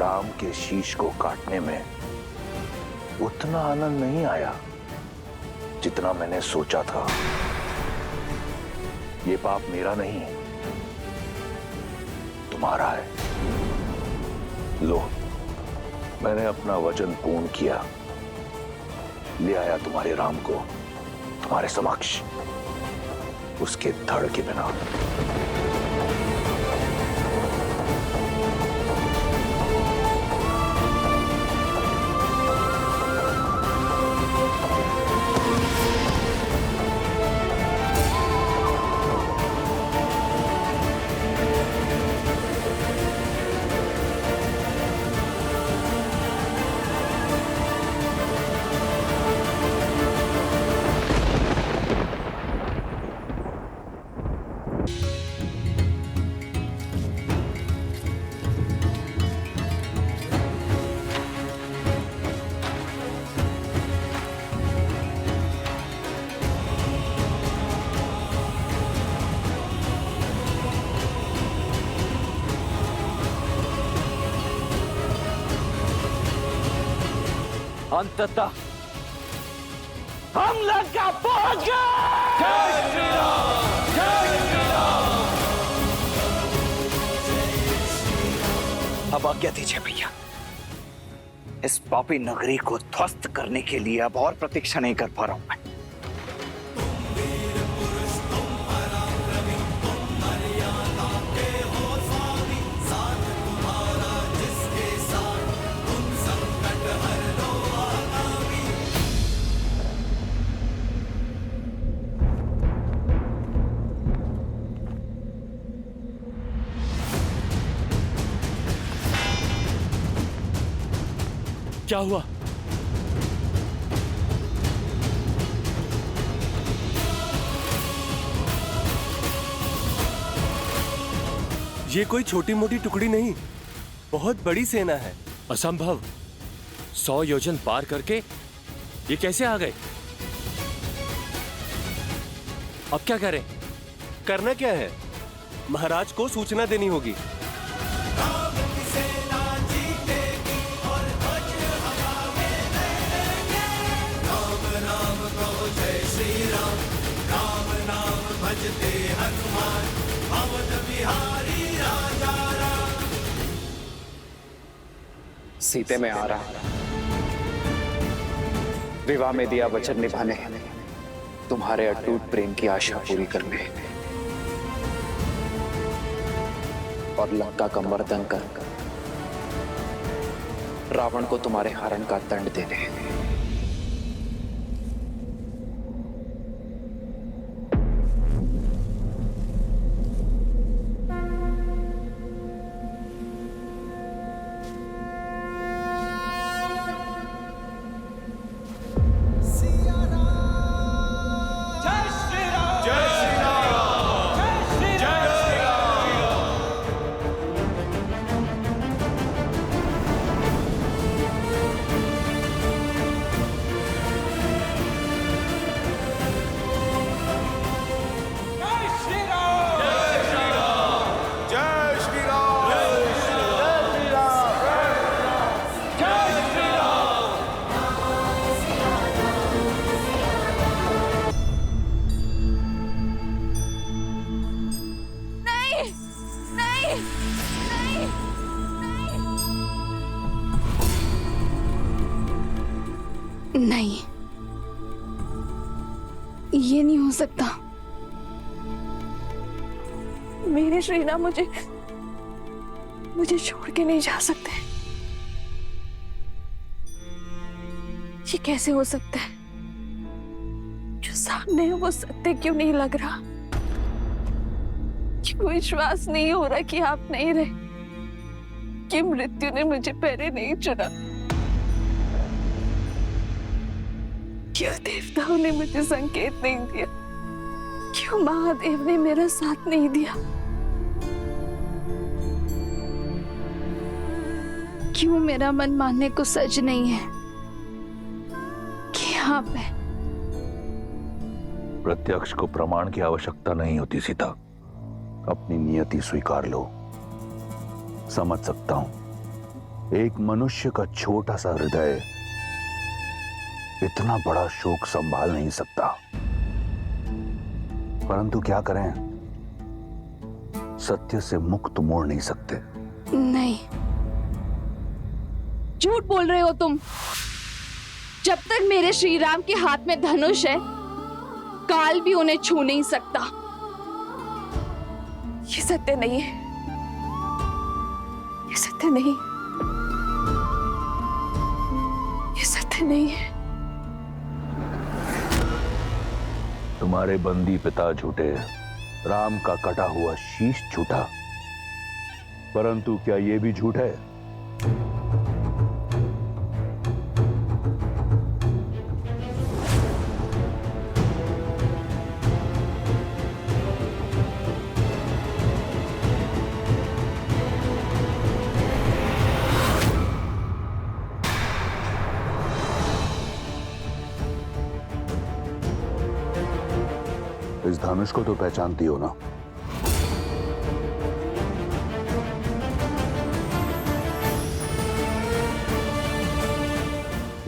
राम के शीश को काटने में उतना आनंद नहीं आया जितना मैंने सोचा था। ये पाप मेरा नहीं, तुम्हारा है। लो, मैंने अपना वचन पूर्ण किया, ले आया तुम्हारे राम को तुम्हारे समक्ष, उसके धड़ के बिना। अंततः हम लंका पहुंच गए। जय श्री राम, जय श्री राम। अब आज्ञा दीजिए भैया, इस पापी नगरी को ध्वस्त करने के लिए अब और प्रतीक्षा नहीं कर पा रहा हूं मैं। क्या हुआ? ये कोई छोटी मोटी टुकड़ी नहीं, बहुत बड़ी सेना है। असंभव। 100 योजन पार करके ये कैसे आ गए? अब क्या करें? करना क्या है? महाराज को सूचना देनी होगी। सीते में आ रहा, विवाह में दिया वचन निभाने, तुम्हारे अटूट प्रेम की आशा पूरी करने और लंका का मर्दन कर रावण को तुम्हारे हरण का दंड देने। नहीं, ये नहीं हो सकता। मेरे श्रीना मुझे छोड़ के नहीं जा सकते। ये कैसे हो सकता है? जो सामने है वो सत्य क्यों नहीं लग रहा? क्यों विश्वास नहीं हो रहा कि आप नहीं रहे, कि मृत्यु ने मुझे पहले नहीं चुना? क्यों देवताओं ने मुझे संकेत नहीं दिया? क्यों महादेव ने मेरा साथ नहीं दिया? क्यों मेरा मन मानने को सच नहीं है कि आप हैं? प्रत्यक्ष को प्रमाण की आवश्यकता नहीं होती सीता, अपनी नियति स्वीकार लो। समझ सकता हूं एक मनुष्य का छोटा सा हृदय इतना बड़ा शोक संभाल नहीं सकता। परंतु क्या करें, सत्य से मुक्त मोड़ नहीं सकते। नहीं, झूठ बोल रहे हो तुम। जब तक मेरे श्री राम के हाथ में धनुष है, काल भी उन्हें छू नहीं सकता। ये सत्य नहीं है, ये सत्य नहीं, ये सत्य नहीं है। तुम्हारे बंदी पिता झूठे, राम का कटा हुआ शीश झूठा, परंतु क्या यह भी झूठ है? इस धनुष को तो पहचानती हो ना?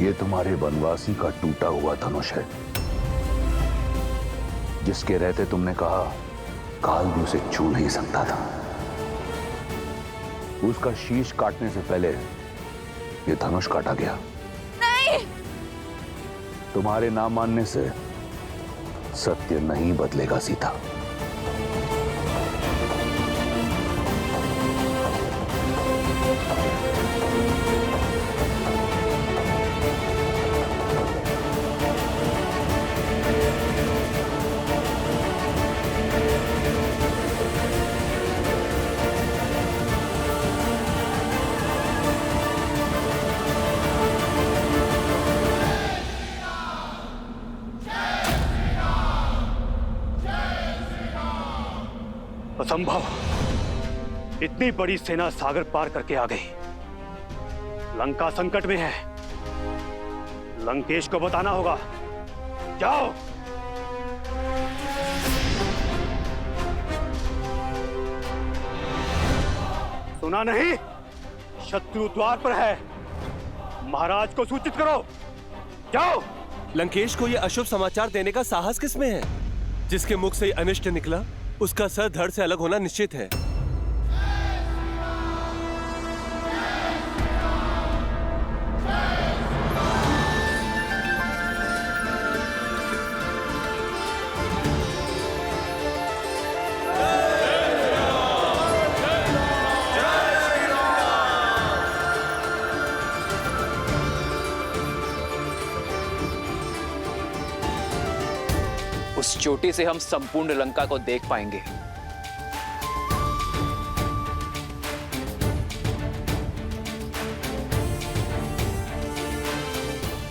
ये तुम्हारे वनवासी का टूटा हुआ धनुष है, जिसके रहते तुमने कहा काल भी उसे छू नहीं सकता था। उसका शीश काटने से पहले ये धनुष काटा गया। नहीं! तुम्हारे ना मानने से सत्य नहीं बदलेगा सीता। असंभव! इतनी बड़ी सेना सागर पार करके आ गई। लंका संकट में है। लंकेश को बताना होगा। जाओ। सुना नहीं? शत्रु द्वार पर है। महाराज को सूचित करो। जाओ। लंकेश को यह अशुभ समाचार देने का साहस किसमें है? जिसके मुख से अनिष्ट निकला, उसका सर धड़ से अलग होना निश्चित है। उस चोटी से हम संपूर्ण लंका को देख पाएंगे।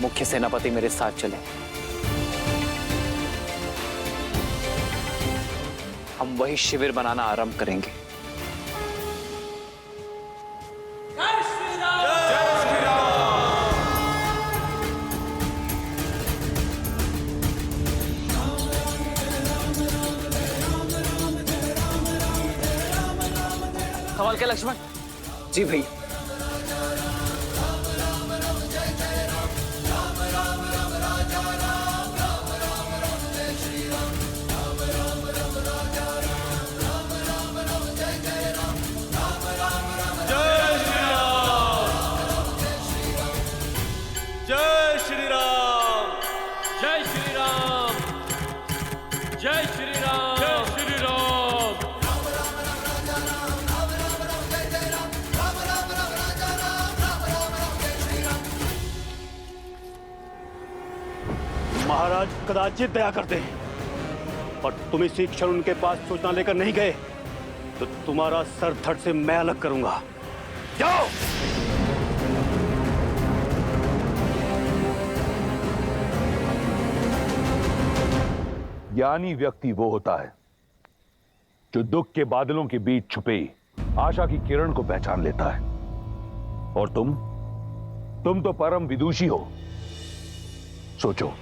मुख्य सेनापति मेरे साथ चले। हम वही शिविर बनाना आरंभ करेंगे। सवाल क्या लक्ष्मण? जी भैया। जय श्री राम! जय श्री राम! जय श्री राम! जय श्री राम! महाराज कदाचित दया करते हैं, और तुम इसी क्षण उनके पास सूचना लेकर नहीं गए तो तुम्हारा सर धड़ से मैं अलग करूंगा। जाओ। ज्ञानी व्यक्ति वो होता है जो दुख के बादलों के बीच छुपी आशा की किरण को पहचान लेता है। और तुम तो परम विदुषी हो। सोचो,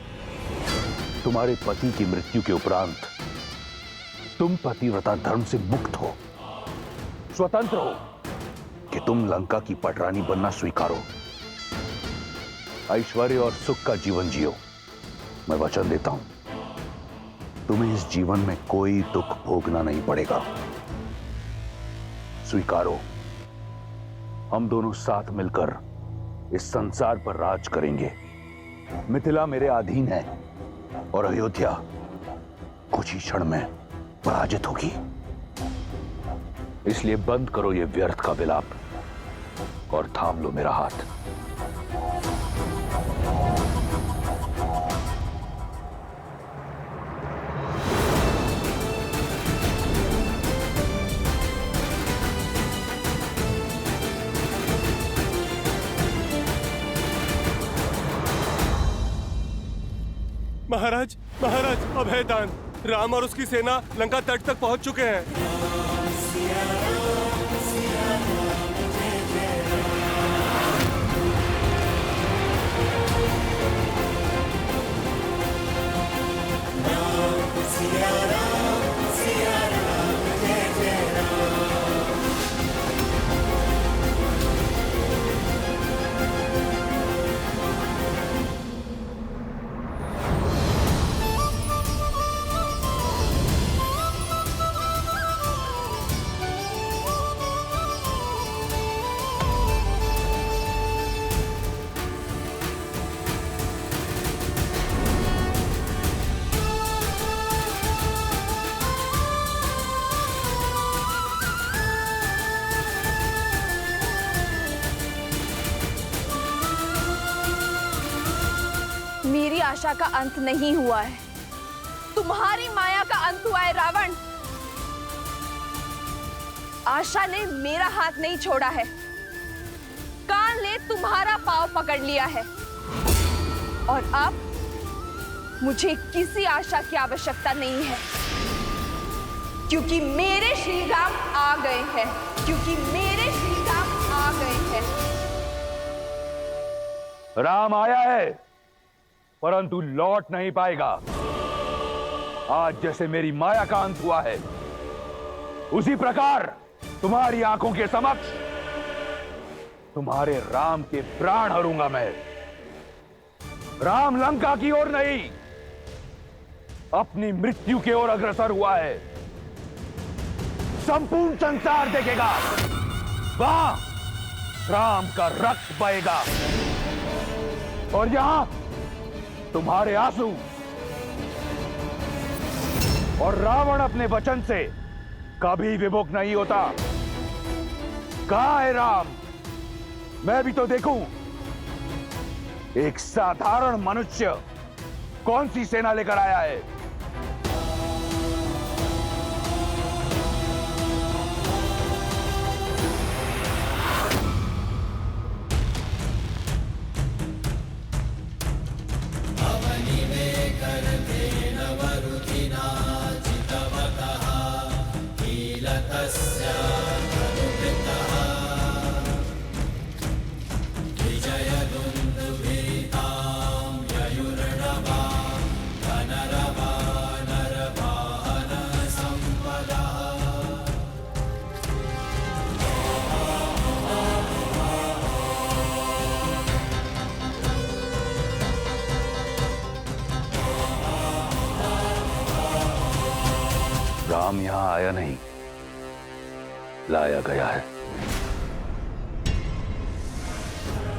तुम्हारे पति की मृत्यु के उपरांत तुम पतिव्रता धर्म से मुक्त हो, स्वतंत्र हो, कि तुम लंका की पटरानी बनना स्वीकारो, ऐश्वर्य और सुख का जीवन जियो। मैं वचन देता हूं, तुम्हें इस जीवन में कोई दुख भोगना नहीं पड़ेगा। स्वीकारो, हम दोनों साथ मिलकर इस संसार पर राज करेंगे। मिथिला मेरे अधीन है और अयोध्या कुछ ही क्षण में पराजित होगी। इसलिए बंद करो ये व्यर्थ का विलाप और थाम लो मेरा हाथ। महाराज, महाराज, अभय दान। राम और उसकी सेना लंका तट तक पहुंच चुके हैं। मेरी आशा का अंत नहीं हुआ है, तुम्हारी माया का अंत हुआ है रावण। आशा ने मेरा हाथ नहीं छोड़ा है, काल ने तुम्हारा पांव पकड़ लिया है और अब मुझे किसी आशा की आवश्यकता नहीं है, क्योंकि मेरे श्री राम आ गए हैं, क्योंकि मेरे श्री राम आ गए हैं। राम आया है परंतु लौट नहीं पाएगा। आज जैसे मेरी माया का अंत हुआ है, उसी प्रकार तुम्हारी आंखों के समक्ष तुम्हारे राम के प्राण हरूंगा मैं। राम लंका की ओर नहीं, अपनी मृत्यु की ओर अग्रसर हुआ है। संपूर्ण संसार देखेगा, वहां राम का रक्त बहेगा और यहां तुम्हारे आंसू। और रावण अपने वचन से कभी विमुख नहीं होता। कहां है राम? मैं भी तो देखूं। एक साधारण मनुष्य कौन सी सेना लेकर आया है? राम यहां आया नहीं, लाया गया है।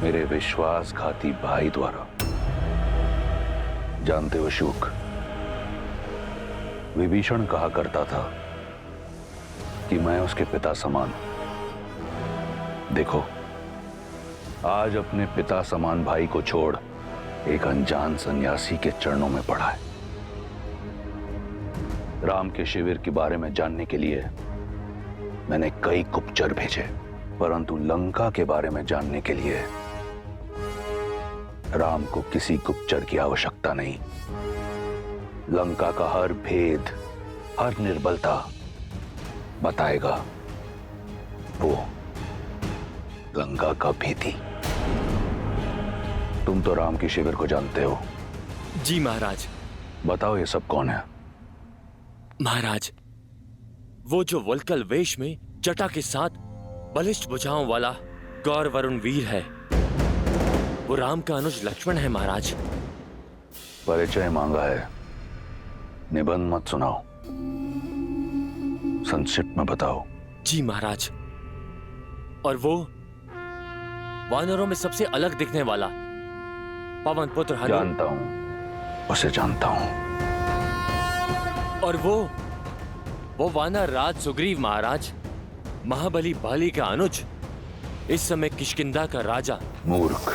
मेरे विश्वासघाती भाई द्वारा। जानते हो शुक, विभीषण कहा करता था कि मैं उसके पिता समान। देखो, आज अपने पिता समान भाई को छोड़ एक अनजान सन्यासी के चरणों में पड़ा है। राम के शिविर के बारे में जानने के लिए मैंने कई गुप्तचर भेजे, परंतु लंका के बारे में जानने के लिए राम को किसी गुप्तचर की आवश्यकता नहीं। लंका का हर भेद, हर निर्बलता बताएगा वो लंका का भेदी। तुम तो राम के शिविर को जानते हो। जी महाराज। बताओ ये सब कौन है? महाराज, वो जो वल्कल वेश में जटा के साथ बलिष्ठ भुजाओं वाला गौर वरुण वीर है। वो राम का अनुज लक्ष्मण है महाराज। परिचय मांगा है, निबंध मत सुनाओ, संक्षिप्त में बताओ। जी महाराज। और वो वानरों में सबसे अलग दिखने वाला पवन पुत्र हनु। जानता हूं, उसे जानता हूं। और वो वानर राज सुग्रीव महाराज, महाबली बाली का अनुज, इस समय किष्किंधा का राजा। मूर्ख,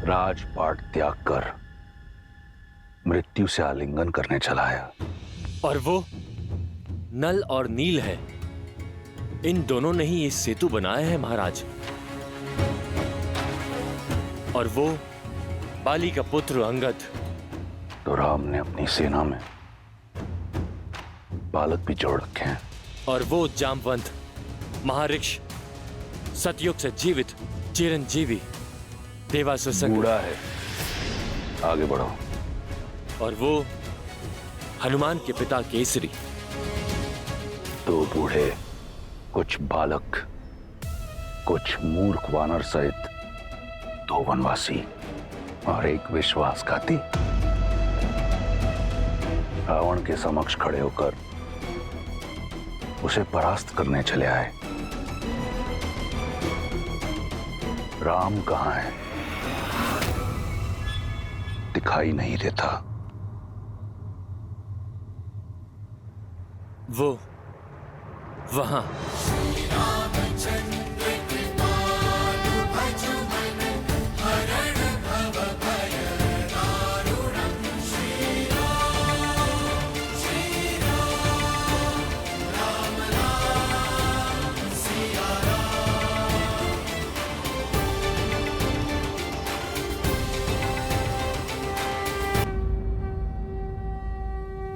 राजपाट त्याग कर मृत्यु से आलिंगन करने चला है। और वो नल और नील है। इन दोनों ने ही ये सेतु बनाया है महाराज। और वो बाली का पुत्र अंगद। तो राम ने अपनी सेना में बालक भी जोड़ रखे हैं। और वो जामवंत महाऋष, सतयुग से जीवित चिरंजीवी देवासुर। बूढ़ा है, आगे बढ़ो। और वो हनुमान के पिता केसरी। दो बूढ़े, कुछ बालक, कुछ मूर्ख वानर सहित दो वनवासी और एक विश्वासघाती रावण के समक्ष खड़े होकर उसे परास्त करने चले आए। राम कहां है? दिखाई नहीं देता। वो वहां।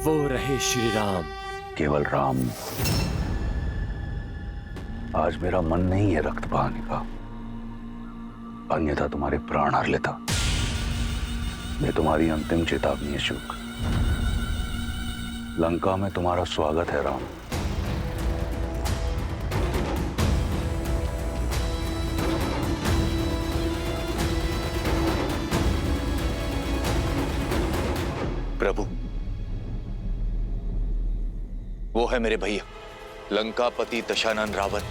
वो रहे श्री राम। केवल राम। आज मेरा मन नहीं है रक्त बहाने का, अन्यथा तुम्हारे प्राण हर लेता। ये तुम्हारी अंतिम चेतावनी है शुक। लंका में तुम्हारा स्वागत है राम। प्रभु, वो है मेरे भैया लंकापति दशानन रावण।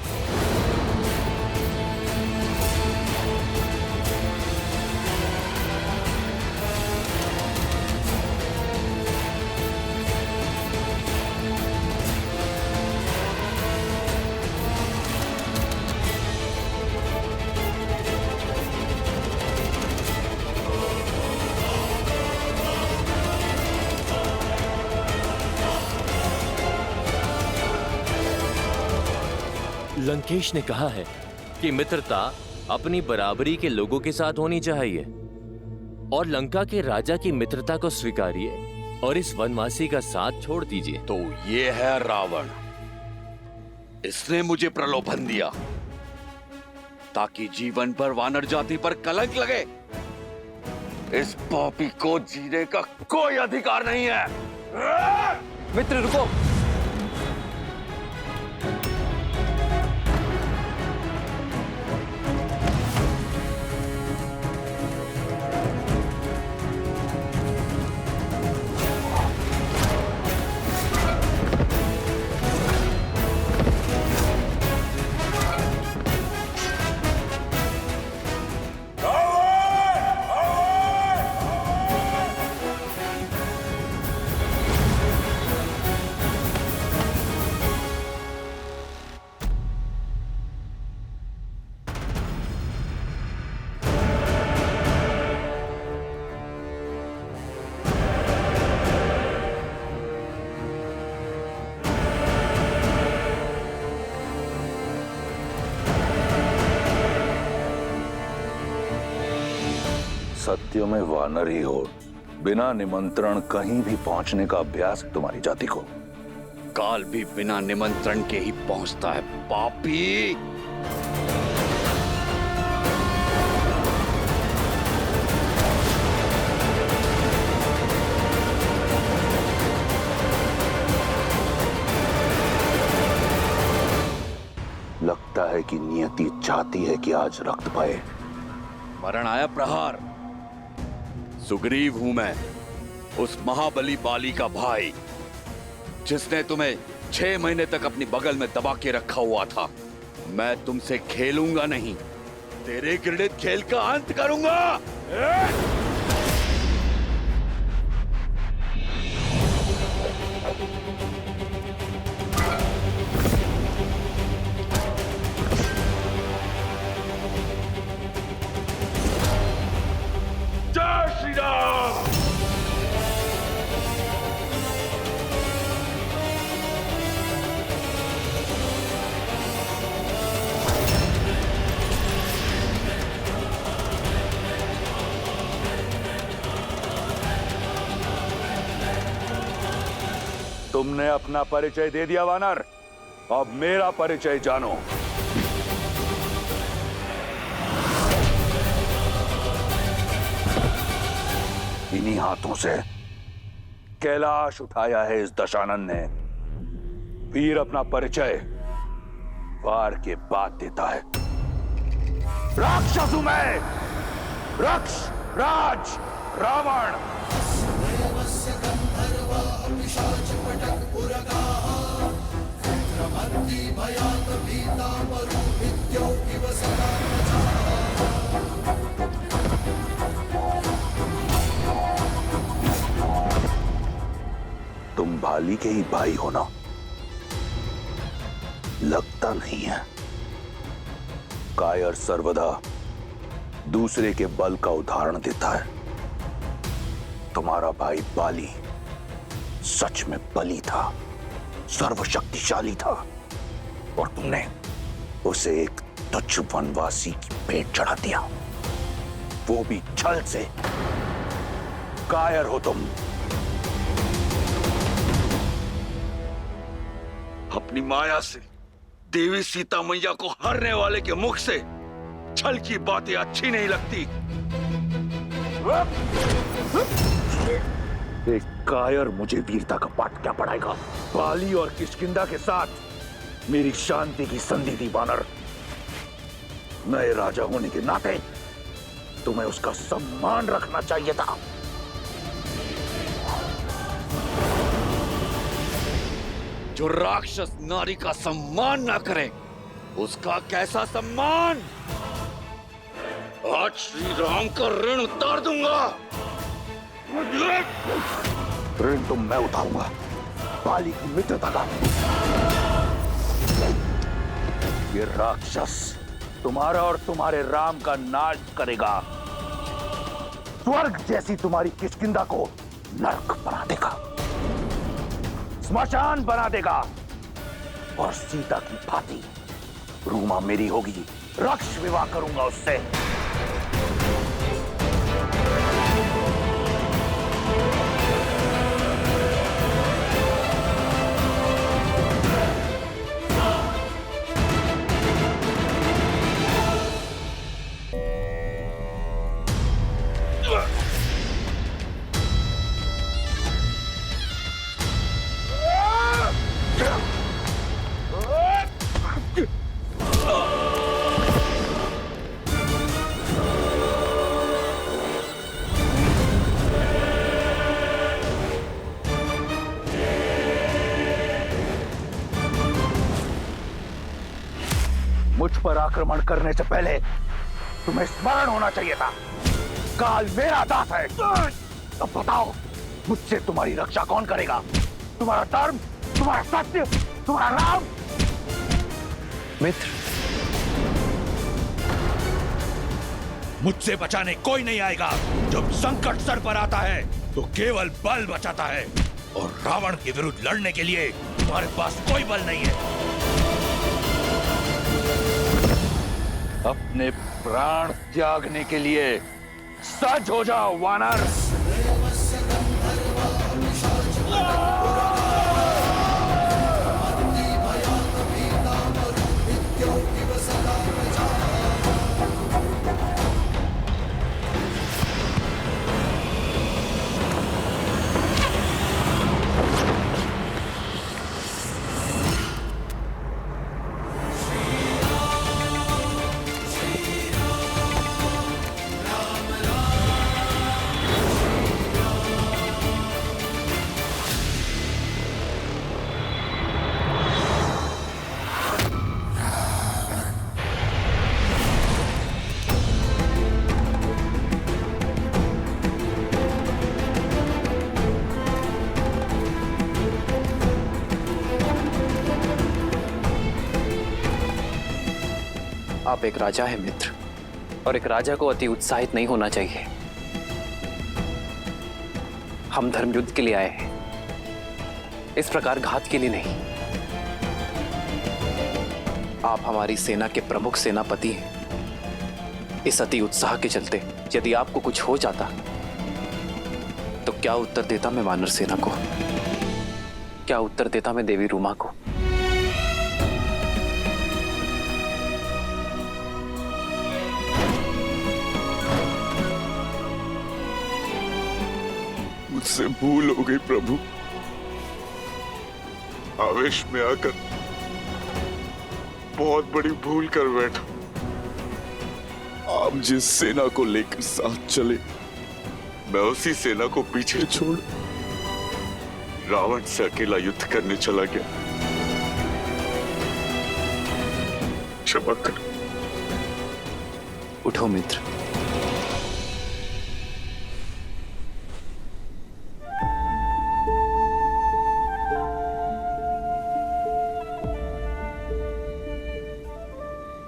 लंकेश ने कहा है कि मित्रता अपनी बराबरी के लोगों के साथ होनी चाहिए, और लंका के राजा की मित्रता को स्वीकारिए और इस वनवासी का साथ छोड़ दीजिए। तो ये है रावण। इसने मुझे प्रलोभन दिया ताकि जीवन पर वानर जाति पर कलंक लगे। इस पापी को जीने का कोई अधिकार नहीं है। मित्र रुको। सत्य में वानर ही हो, बिना निमंत्रण कहीं भी पहुंचने का अभ्यास है तुम्हारी जाति को। काल भी बिना निमंत्रण के ही पहुंचता है पापी। लगता है की नियति चाहती है कि आज रक्त बहे। मरण आया प्रहार। सुग्रीव हूं मैं, उस महाबली बाली का भाई, जिसने तुम्हें 6 महीने तक अपनी बगल में दबा के रखा हुआ था। मैं तुमसे खेलूंगा नहीं, तेरे घृणित खेल का अंत करूंगा। जय श्री राम। तुमने अपना परिचय दे दिया वानर, अब मेरा परिचय जानो। इन्हीं हाथों से कैलाश उठाया है इस दशानन ने। वीर अपना परिचय वार के बाद देता है। राक्षस हूं मैं, रक्ष राज रावण। तुम भाली के ही भाई हो ना? लगता नहीं है। कायर सर्वदा दूसरे के बल का उदाहरण देता है। तुम्हारा भाई बाली सच में बली था, सर्वशक्तिशाली था, और तुमने उसे एक तुच्छ वनवासी की भेंट चढ़ा दिया, वो भी छल से। कायर हो तुम। अपनी माया से देवी सीता मैया को हरने वाले के मुख से छल की बातें अच्छी नहीं लगती। एक कायर मुझे वीरता का पाठ क्या पढ़ाएगा? बाली और किष्किंधा के साथ मेरी शांति की संधि थी वानर। नए राजा होने के नाते तुम्हें उसका सम्मान रखना चाहिए था। जो राक्षस नारी का सम्मान ना करे, उसका कैसा सम्मान? आज श्री राम का ऋण उतार दूंगा। ऋण तो मैं उठाऊंगा, बाली की मित्रता का। ये राक्षस तुम्हारा और तुम्हारे राम का नाश करेगा। स्वर्ग जैसी तुम्हारी किष्किंधा को नरक बना देगा, स्मशान बना देगा, और सीता की भांति रूमा मेरी होगी। रक्ष विवाह करूंगा उससे। मुझ पर आक्रमण करने से पहले तुम्हें स्मरण होना चाहिए था, काल मेरा दास है। अब बताओ, मुझसे तुम्हारी रक्षा कौन करेगा? तुम्हारा धर्म, तुम्हारा सत्य, तुम्हारा राम? मित्र, मुझसे बचाने कोई नहीं आएगा। जब संकट सर पर आता है तो केवल बल बचाता है, और रावण के विरुद्ध लड़ने के लिए तुम्हारे पास कोई बल नहीं है। अपने प्राण त्यागने के लिए सज हो जाओ वानर। आप एक राजा हैं मित्र, और एक राजा को अति उत्साहित नहीं होना चाहिए। हम धर्म युद्ध के लिए आए हैं, इस प्रकार घात के लिए नहीं। आप हमारी सेना के प्रमुख सेनापति हैं। इस अति उत्साह के चलते यदि आपको कुछ हो जाता तो क्या उत्तर देता मैं वानर सेना को? क्या उत्तर देता मैं देवी रूमा को? मुझसे भूल हो गई प्रभु। आवेश में आकर बहुत बड़ी भूल कर बैठा। आप जिस सेना को लेकर साथ चले, मैं उसी सेना को पीछे छोड़ रावण से अकेला युद्ध करने चला गया। क्षमा कर। उठो मित्र।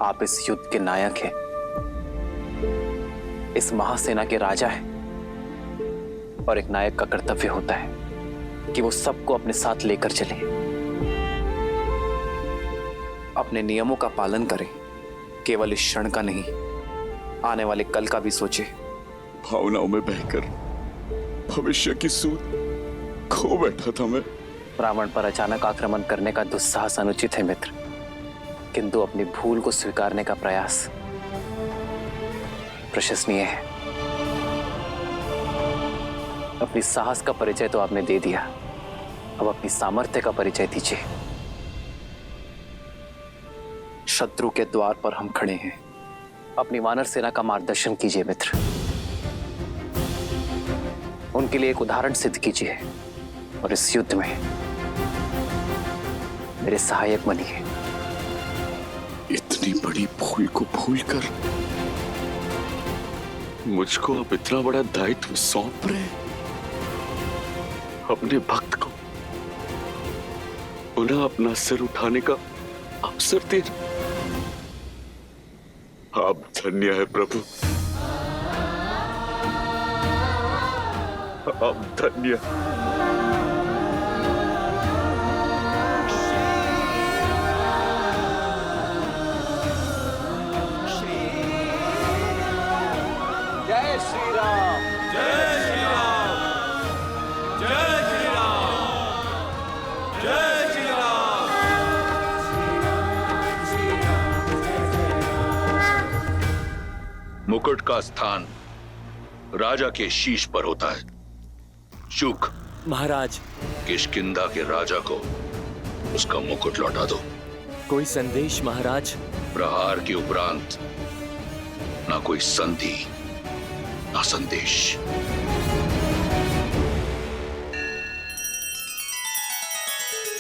आप इस युद्ध के नायक हैं, इस महासेना के राजा हैं, और एक नायक का कर्तव्य होता है कि वो सबको अपने साथ लेकर चले, अपने नियमों का पालन करें। केवल इस क्षण का नहीं, आने वाले कल का भी सोचे। भावनाओं में बहकर भविष्य की सूझ खो बैठा था मैं। रावण पर अचानक आक्रमण करने का दुस्साहस अनुचित है मित्र, किंतु अपनी भूल को स्वीकारने का प्रयास प्रशंसनीय है। अपनी साहस का परिचय तो आपने दे दिया, अब अपनी सामर्थ्य का परिचय दीजिए। शत्रु के द्वार पर हम खड़े हैं, अपनी वानर सेना का मार्गदर्शन कीजिए मित्र। उनके लिए एक उदाहरण सिद्ध कीजिए, और इस युद्ध में मेरे सहायक बनिए। इतनी बड़ी भूल को भूलकर मुझको अब इतना बड़ा दायित्व सौंप रहे हैं। अपने भक्त को पुनः अपना सिर उठाने का अवसर दे। आप धन्य है प्रभु, आप धन्य। जय श्री राम। जय श्री राम। जय श्री राम। जय श्री राम। मुकुट का स्थान राजा के शीश पर होता है। शुक महाराज, किष्किंधा के राजा को उसका मुकुट लौटा दो। कोई संदेश महाराज? प्रहार के उपरांत ना कोई संधि ना संदेश।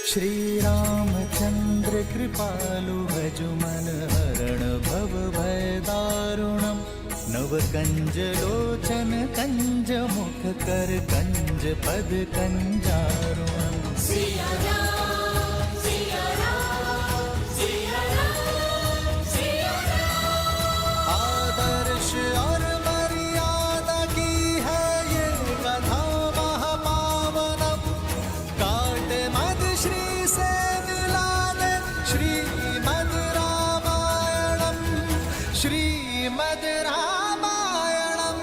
श्री रामचंद्र कृपालु भजुमन हरण भव भय दारुणम नव कंज लोचन कंज मुख कर कंज पद कंजारुणम। आदर्श और मर्यादा की है ये कथा महापावनम। काट मद श्री से मिला दे श्रीमद रामायणम। श्रीमद रामायणम।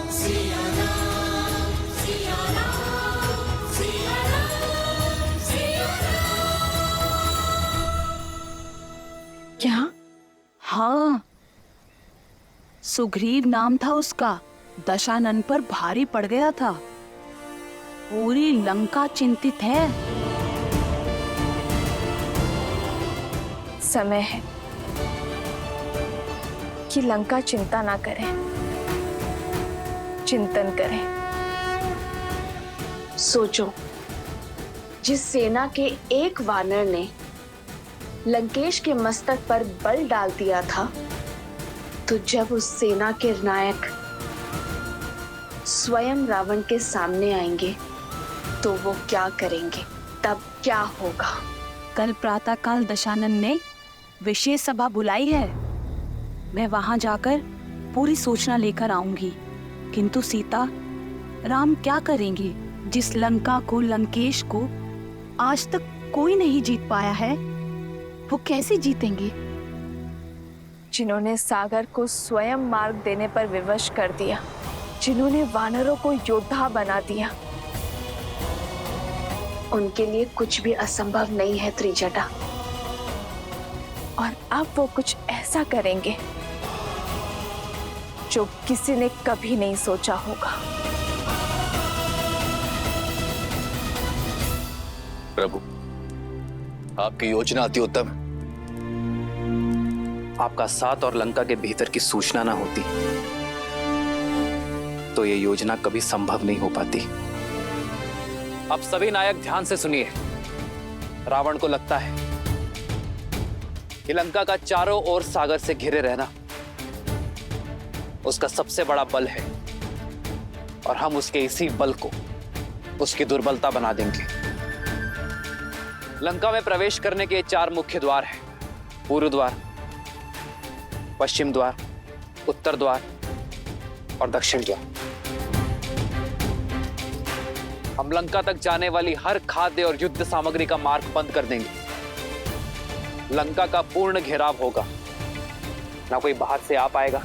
क्या? हाँ, सुग्रीव नाम था उसका। दशानन पर भारी पड़ गया था। पूरी लंका चिंतित है। समय है कि लंका चिंता ना करें, चिंतन करें। सोचो, जिस सेना के एक वानर ने लंकेश के मस्तक पर बल डाल दिया था, तो जब उस सेना के नायक स्वयं रावण के सामने आएंगे तो वो क्या करेंगे, तब क्या होगा? कल प्रातःकाल दशानन ने विशेष सभा बुलाई है। मैं वहां जाकर पूरी सूचना लेकर आऊंगी। किंतु सीता, राम क्या करेंगे? जिस लंका को, लंकेश को आज तक कोई नहीं जीत पाया है, वो कैसे जीतेंगे? जिन्होंने सागर को स्वयं मार्ग देने पर विवश कर दिया, जिन्होंने वानरों को योद्धा बना दिया, उनके लिए कुछ भी असंभव नहीं है त्रिजटा। और अब वो कुछ ऐसा करेंगे जो किसी ने कभी नहीं सोचा होगा। प्रभु, आपकी योजना अति उत्तम। आपका साथ और लंका के भीतर की सूचना ना होती तो ये योजना कभी संभव नहीं हो पाती। अब सभी नायक ध्यान से सुनिए। रावण को लगता है कि लंका का चारों ओर सागर से घिरे रहना उसका सबसे बड़ा बल है और हम उसके इसी बल को उसकी दुर्बलता बना देंगे। लंका में प्रवेश करने के 4 मुख्य द्वार हैं। पूर्व द्वार, पश्चिम द्वार, उत्तर द्वार और दक्षिण द्वार। हम लंका तक जाने वाली हर खाद्य और युद्ध सामग्री का मार्ग बंद कर देंगे। लंका का पूर्ण घेराव होगा। ना कोई बाहर से आ पाएगा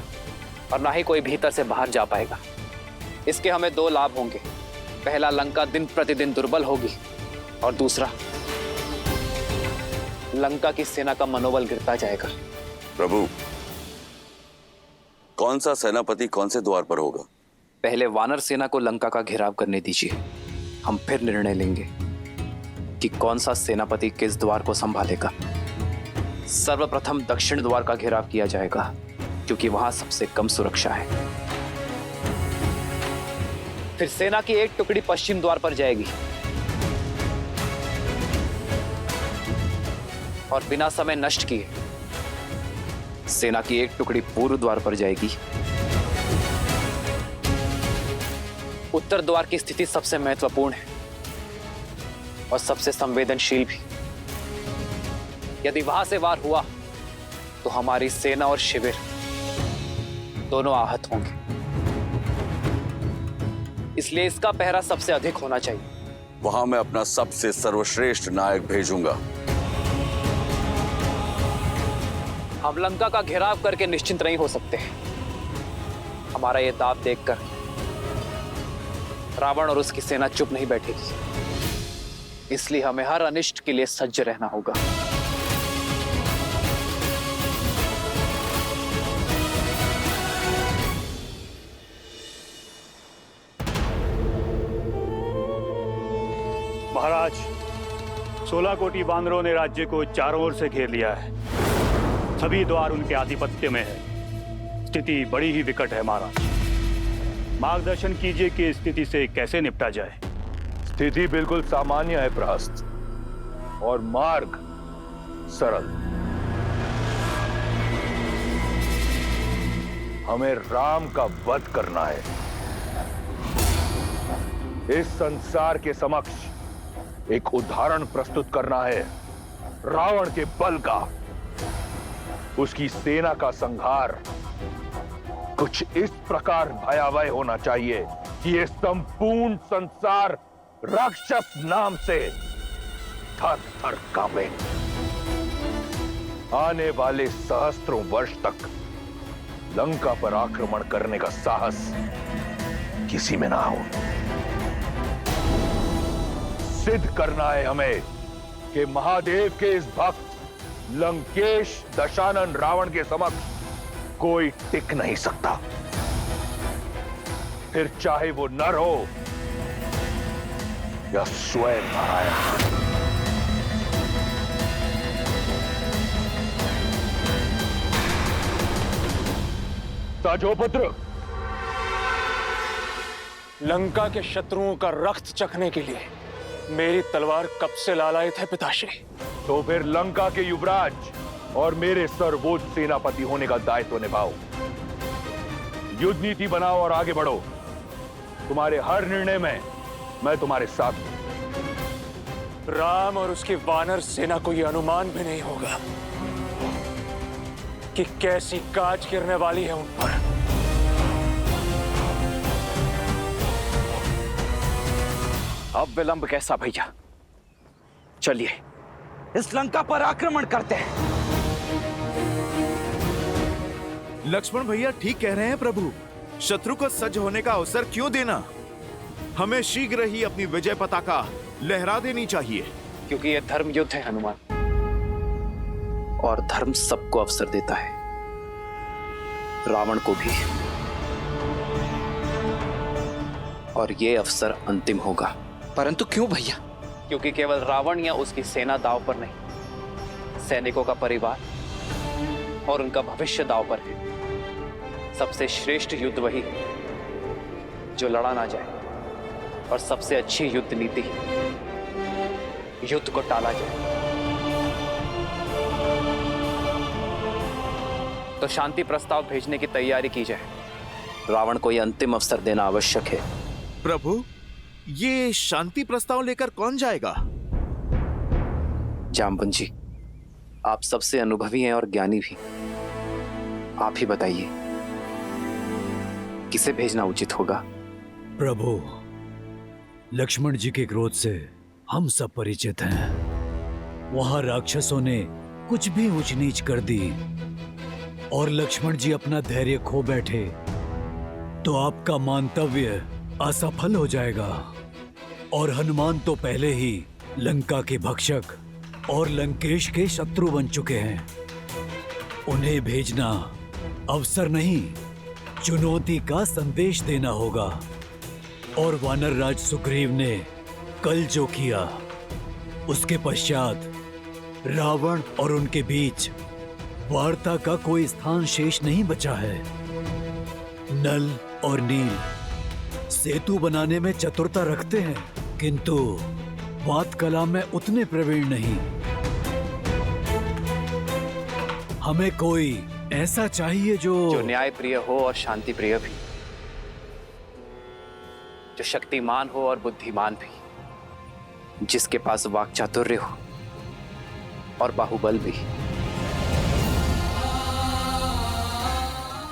और ना ही कोई भीतर से बाहर जा पाएगा। इसके हमें 2 लाभ होंगे। पहला, लंका दिन प्रतिदिन दुर्बल होगी और दूसरा, लंका की सेना का मनोबल गिरता जाएगा। प्रभु, कौन सा सेनापति कौन से द्वार पर होगा? पहले वानर सेना को लंका का घेराव करने दीजिए। हम फिर निर्णय लेंगे कि कौन सा सेनापति किस द्वार को संभालेगा। सर्वप्रथम दक्षिण द्वार का घेराव किया जाएगा क्योंकि वहां सबसे कम सुरक्षा है। फिर सेना की एक टुकड़ी पश्चिम द्वार पर जाएगी और बिना समय नष्ट किए सेना की एक टुकड़ी पूर्व द्वार पर जाएगी। उत्तर द्वार की स्थिति सबसे महत्वपूर्ण है और सबसे संवेदनशील भी। यदि वहां से वार हुआ तो हमारी सेना और शिविर दोनों आहत होंगे। इसलिए इसका पहरा सबसे अधिक होना चाहिए। वहां मैं अपना सबसे सर्वश्रेष्ठ नायक भेजूंगा। हम लंका का घेराव करके निश्चिंत नहीं हो सकते। हमारा यह दाव देखकर रावण और उसकी सेना चुप नहीं बैठेगी। इसलिए हमें हर अनिष्ट के लिए सज्ज रहना होगा। महाराज, 16 कोटि वानरों ने राज्य को चारों ओर से घेर लिया है। सभी द्वार उनके आधिपत्य में है। स्थिति बड़ी ही विकट है महाराज। मार्गदर्शन कीजिए कि इस स्थिति से कैसे निपटा जाए। स्थिति बिल्कुल सामान्य है प्रहस्त, और मार्ग सरल। हमें राम का वध करना है। इस संसार के समक्ष एक उदाहरण प्रस्तुत करना है रावण के बल का। उसकी सेना का संहार कुछ इस प्रकार भयावह होना चाहिए कि यह संपूर्ण संसार राक्षस नाम से थर थर कांपे। आने वाले सहस्त्रों वर्ष तक लंका पर आक्रमण करने का साहस किसी में ना हो। सिद्ध करना है हमें कि महादेव के इस भक्त लंकेश दशानन रावण के समक्ष कोई टिक नहीं सकता। फिर चाहे वो नर हो या स्वयं नारायण। साजोपुत्र, लंका के शत्रुओं का रक्त चखने के लिए मेरी तलवार कब से लालायित है पिताश्री। तो फिर लंका के युवराज और मेरे सर्वोच्च सेनापति होने का दायित्व निभाओ। युद्ध नीति बनाओ और आगे बढ़ो। तुम्हारे हर निर्णय में मैं तुम्हारे साथ हूं। राम और उसकी वानर सेना को यह अनुमान भी नहीं होगा कि कैसी काज गिरने वाली है उन पर। अब विलंब कैसा भैया, चलिए इस लंका पर आक्रमण करते हैं। लक्ष्मण भैया ठीक कह रहे हैं प्रभु। शत्रु को सज्ज होने का अवसर क्यों देना? हमें शीघ्र ही अपनी विजय पताका लहरा देनी चाहिए। क्योंकि यह धर्म युद्ध है हनुमान, और धर्म सबको अवसर देता है, रावण को भी। और ये अवसर अंतिम होगा। परंतु क्यों भैया? क्योंकि केवल रावण या उसकी सेना दांव पर नहीं, सैनिकों का परिवार और उनका भविष्य दांव पर है। सबसे श्रेष्ठ युद्ध वही है जो लड़ा ना जाए, और सबसे अच्छी युद्ध नीति युद्ध को टाला जाए। तो शांति प्रस्ताव भेजने की तैयारी की जाए। रावण को यह अंतिम अवसर देना आवश्यक है। प्रभु, ये शांति प्रस्ताव लेकर कौन जाएगा? जाम्बुन जी, आप सबसे अनुभवी हैं और ज्ञानी भी। आप ही बताइए किसे भेजना उचित होगा? प्रभु, लक्ष्मण जी के क्रोध से हम सब परिचित हैं। वहां राक्षसों ने कुछ भी ऊंच नीच कर दी और लक्ष्मण जी अपना धैर्य खो बैठे तो आपका मांतव्य असफल हो जाएगा। और हनुमान तो पहले ही लंका के भक्षक और लंकेश के शत्रु बन चुके हैं। उन्हें भेजना अवसर नहीं, चुनौती का संदेश देना होगा। और वानर राज सुग्रीव ने कल जो किया, उसके पश्चात रावण और उनके बीच वार्ता का कोई स्थान शेष नहीं बचा है। नल और नील सेतु बनाने में चतुरता रखते हैं, किंतु वात कला में उतने प्रवीण नहीं। हमें कोई ऐसा चाहिए जो न्याय प्रिय हो और शांति प्रिय भी, जो शक्तिमान हो और बुद्धिमान भी, जिसके पास वाक चातुर्य हो और बाहुबल भी,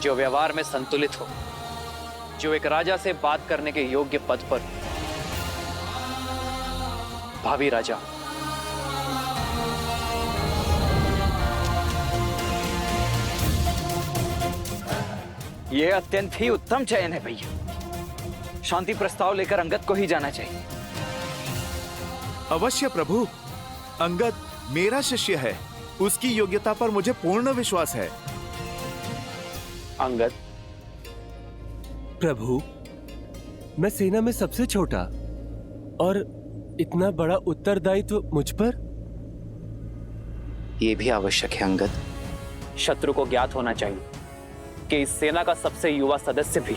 जो व्यवहार में संतुलित हो, जो एक राजा से बात करने के योग्य पद पर भावी राजा। यह अत्यंत ही उत्तम चयन है भैया। शांति प्रस्ताव लेकर अंगद को ही जाना चाहिए। अवश्य प्रभु, अंगद मेरा शिष्य है, उसकी योग्यता पर मुझे पूर्ण विश्वास है। अंगद? प्रभु, मैं सेना में सबसे छोटा और इतना बड़ा उत्तरदायित्व मुझ पर। यह भी आवश्यक है अंगद। शत्रु को ज्ञात होना चाहिए कि इस सेना का सबसे युवा सदस्य भी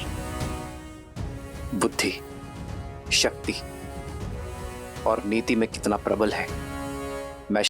बुद्धि, शक्ति और नीति में कितना प्रबल है।